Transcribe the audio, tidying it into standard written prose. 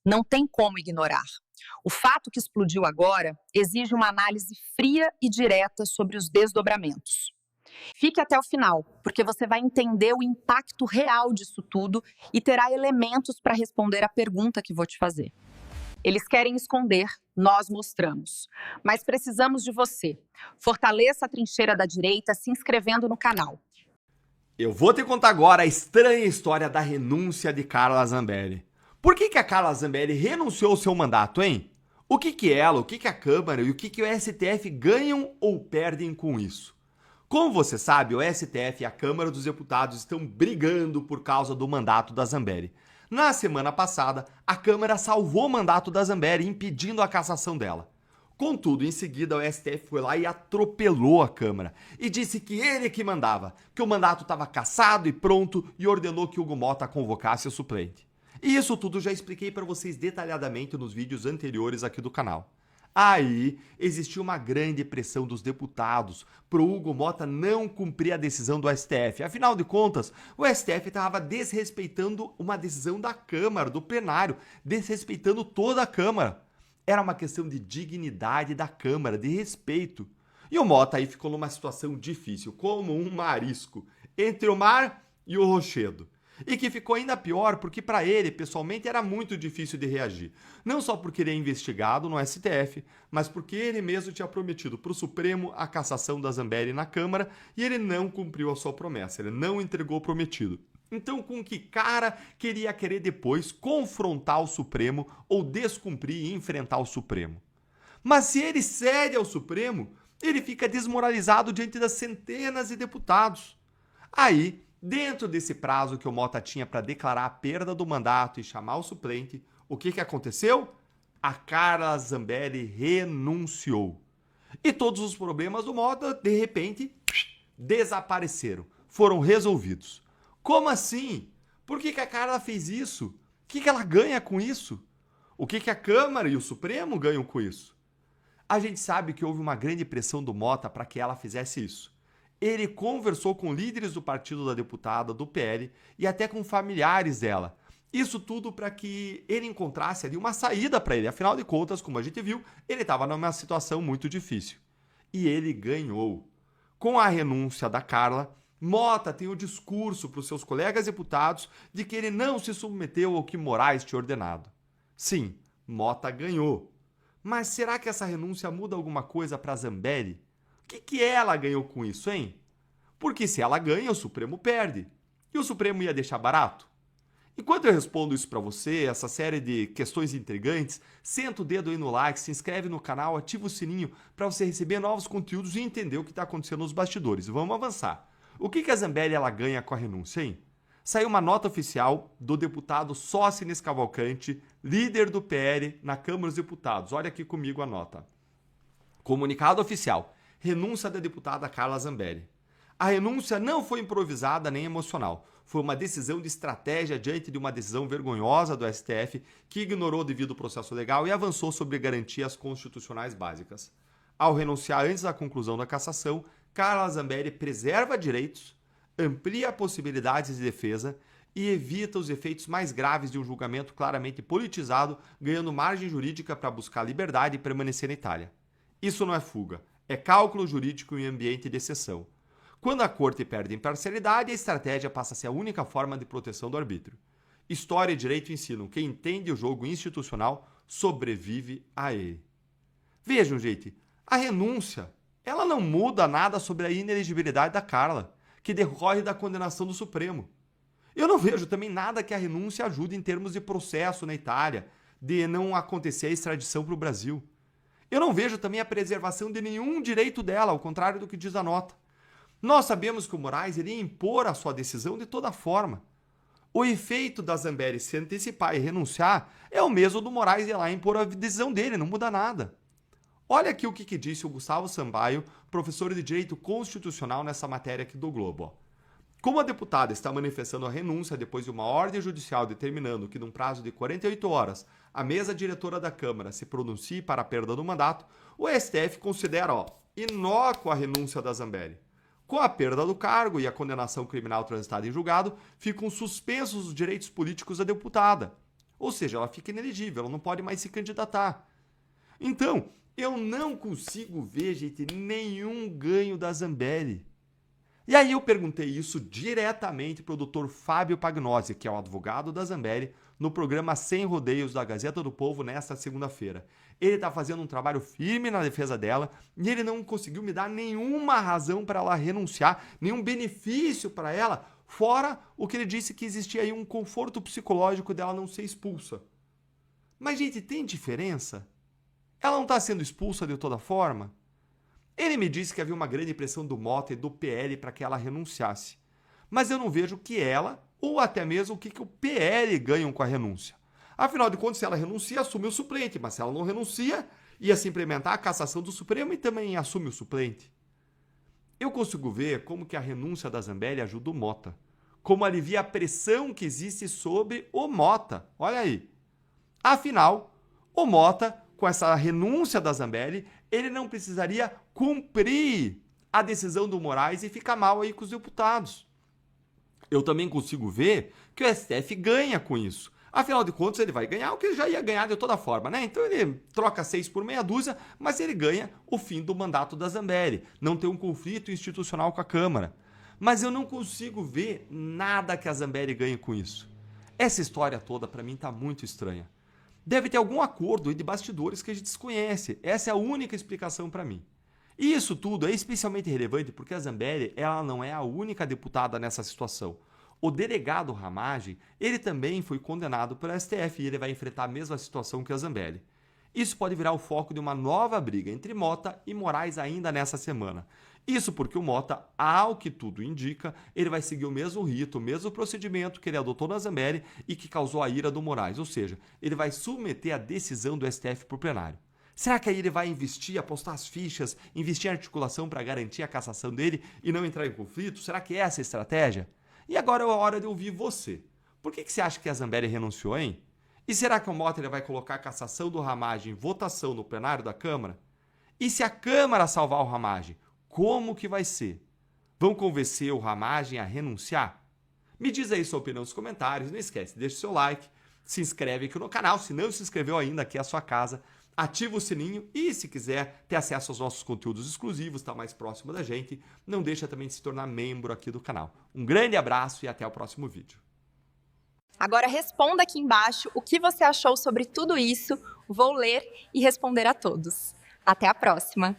Não tem como ignorar. O fato que explodiu agora exige uma análise fria e direta sobre os desdobramentos. Fique até o final, porque você vai entender o impacto real disso tudo e terá elementos para responder a pergunta que vou te fazer. Eles querem esconder, nós mostramos. Mas precisamos de você. Fortaleça a trincheira da direita se inscrevendo no canal. Eu vou te contar agora a estranha história da renúncia de Carla Zambelli. Por que a Carla Zambelli renunciou ao seu mandato, hein? O que ela, o que a Câmara e o que o STF ganham ou perdem com isso? Como você sabe, o STF e a Câmara dos Deputados estão brigando por causa do mandato da Zambelli. Na semana passada, a Câmara salvou o mandato da Zambelli, impedindo a cassação dela. Contudo, em seguida, o STF foi lá e atropelou a Câmara e disse que ele que mandava, que o mandato estava cassado e pronto e ordenou que Hugo Motta convocasse o suplente. E isso tudo já expliquei para vocês detalhadamente nos vídeos anteriores aqui do canal. Aí, existiu uma grande pressão dos deputados pro Hugo Motta não cumprir a decisão do STF. Afinal de contas, o STF estava desrespeitando uma decisão da Câmara, do plenário, desrespeitando toda a Câmara. Era uma questão de dignidade da Câmara, de respeito. E o Motta aí ficou numa situação difícil, como um marisco, entre o mar e o rochedo. E que ficou ainda pior porque para ele, pessoalmente, era muito difícil de reagir. Não só porque ele é investigado no STF, mas porque ele mesmo tinha prometido para o Supremo a cassação da Zambelli na Câmara e ele não cumpriu a sua promessa, ele não entregou o prometido. Então, com que cara queria querer depois confrontar o Supremo ou descumprir e enfrentar o Supremo? Mas se ele cede ao Supremo, ele fica desmoralizado diante das centenas de deputados. Aí, dentro desse prazo que o Motta tinha para declarar a perda do mandato e chamar o suplente, o que aconteceu? A Carla Zambelli renunciou. E todos os problemas do Motta, de repente, desapareceram, foram resolvidos. Como assim? Por que a Carla fez isso? O que ela ganha com isso? O que a Câmara e o Supremo ganham com isso? A gente sabe que houve uma grande pressão do Motta para que ela fizesse isso. Ele conversou com líderes do partido da deputada, do PL, e até com familiares dela. Isso tudo para que ele encontrasse ali uma saída para ele. Afinal de contas, como a gente viu, ele estava numa situação muito difícil. E ele ganhou. Com a renúncia da Carla, Motta tem o discurso para os seus colegas deputados de que ele não se submeteu ao que Moraes tinha ordenado. Sim, Motta ganhou. Mas será que essa renúncia muda alguma coisa para Zambelli? O que ela ganhou com isso, hein? Porque se ela ganha, o Supremo perde. E o Supremo ia deixar barato? Enquanto eu respondo isso para você, essa série de questões intrigantes, senta o dedo aí no like, se inscreve no canal, ativa o sininho para você receber novos conteúdos e entender o que está acontecendo nos bastidores. Vamos avançar. O que a Zambelli ela ganha com a renúncia, hein? Saiu uma nota oficial do deputado Sócines Cavalcante, líder do PL na Câmara dos Deputados. Olha aqui comigo a nota. Comunicado oficial. Renúncia da deputada Carla Zambelli. A renúncia não foi improvisada nem emocional. Foi uma decisão de estratégia diante de uma decisão vergonhosa do STF que ignorou o devido processo legal e avançou sobre garantias constitucionais básicas. Ao renunciar antes da conclusão da cassação, Carla Zambelli preserva direitos, amplia possibilidades de defesa e evita os efeitos mais graves de um julgamento claramente politizado, ganhando margem jurídica para buscar liberdade e permanecer na Itália. Isso não é fuga, é cálculo jurídico em ambiente de exceção. Quando a corte perde imparcialidade, a estratégia passa a ser a única forma de proteção do arbítrio. História e direito ensinam que quem entende o jogo institucional sobrevive a ele. Vejam, gente, a renúncia, ela não muda nada sobre a inelegibilidade da Carla, que decorre da condenação do Supremo. Eu não vejo também nada que a renúncia ajude em termos de processo na Itália, de não acontecer a extradição para o Brasil. Eu não vejo também a preservação de nenhum direito dela, ao contrário do que diz a nota. Nós sabemos que o Moraes iria impor a sua decisão de toda forma. O efeito da Zambelli se antecipar e renunciar é o mesmo do Moraes ir lá impor a decisão dele, não muda nada. Olha aqui o que disse o Gustavo Sambaio, professor de Direito Constitucional nessa matéria aqui do Globo. Como a deputada está manifestando a renúncia depois de uma ordem judicial determinando que, num prazo de 48 horas, a mesa diretora da Câmara se pronuncie para a perda do mandato, o STF considera inócua a renúncia da Zambelli. Com a perda do cargo e a condenação criminal transitada em julgado, ficam suspensos os direitos políticos da deputada. Ou seja, ela fica inelegível, ela não pode mais se candidatar. Então, eu não consigo ver, gente, nenhum ganho da Zambelli. E aí eu perguntei isso diretamente para o Dr. Fábio Pagnosi, que é o advogado da Zambelli, no programa Sem Rodeios da Gazeta do Povo nesta segunda-feira. Ele está fazendo um trabalho firme na defesa dela e ele não conseguiu me dar nenhuma razão para ela renunciar, nenhum benefício para ela, fora o que ele disse que existia aí um conforto psicológico dela não ser expulsa. Mas, gente, tem diferença? Ela não está sendo expulsa de toda forma? Ele me disse que havia uma grande pressão do Mota e do PL para que ela renunciasse. Mas eu não vejo que ela, ou até mesmo o que o PL ganham com a renúncia. Afinal de contas, se ela renuncia, assume o suplente. Mas se ela não renuncia, ia se implementar a cassação do Supremo e também assume o suplente. Eu consigo ver como que a renúncia da Zambelli ajuda o Mota. Como alivia a pressão que existe sobre o Mota. Olha aí. Afinal, o Mota, com essa renúncia da Zambelli, ele não precisaria cumprir a decisão do Moraes e ficar mal aí com os deputados. Eu também consigo ver que o STF ganha com isso. Afinal de contas, ele vai ganhar o que ele já ia ganhar de toda forma, né? Então ele troca 6 por meia dúzia, mas ele ganha o fim do mandato da Zambelli. Não tem um conflito institucional com a Câmara. Mas eu não consigo ver nada que a Zambelli ganhe com isso. Essa história toda, para mim, está muito estranha. Deve ter algum acordo de bastidores que a gente desconhece. Essa é a única explicação para mim. E isso tudo é especialmente relevante porque a Zambelli, ela não é a única deputada nessa situação. O delegado Ramagem, ele também foi condenado pelo STF e ele vai enfrentar a mesma situação que a Zambelli. Isso pode virar o foco de uma nova briga entre Mota e Moraes ainda nessa semana. Isso porque o Mota, ao que tudo indica, ele vai seguir o mesmo rito, o mesmo procedimento que ele adotou na Zambelli e que causou a ira do Moraes, ou seja, ele vai submeter a decisão do STF para o plenário. Será que aí ele vai investir, apostar as fichas, investir em articulação para garantir a cassação dele e não entrar em conflito? Será que é essa a estratégia? E agora é a hora de ouvir você. Por que você acha que a Zambelli renunciou, hein? E será que o Mota ele vai colocar a cassação do Ramagem em votação no plenário da Câmara? E se a Câmara salvar o Ramagem, como que vai ser? Vão convencer o Ramagem a renunciar? Me diz aí sua opinião nos comentários, não esquece, deixa o seu like, se inscreve aqui no canal, se não se inscreveu ainda, aqui é a sua casa, ativa o sininho e se quiser ter acesso aos nossos conteúdos exclusivos, estar mais próximo da gente, não deixa também de se tornar membro aqui do canal. Um grande abraço e até o próximo vídeo. Agora responda aqui embaixo o que você achou sobre tudo isso, vou ler e responder a todos. Até a próxima!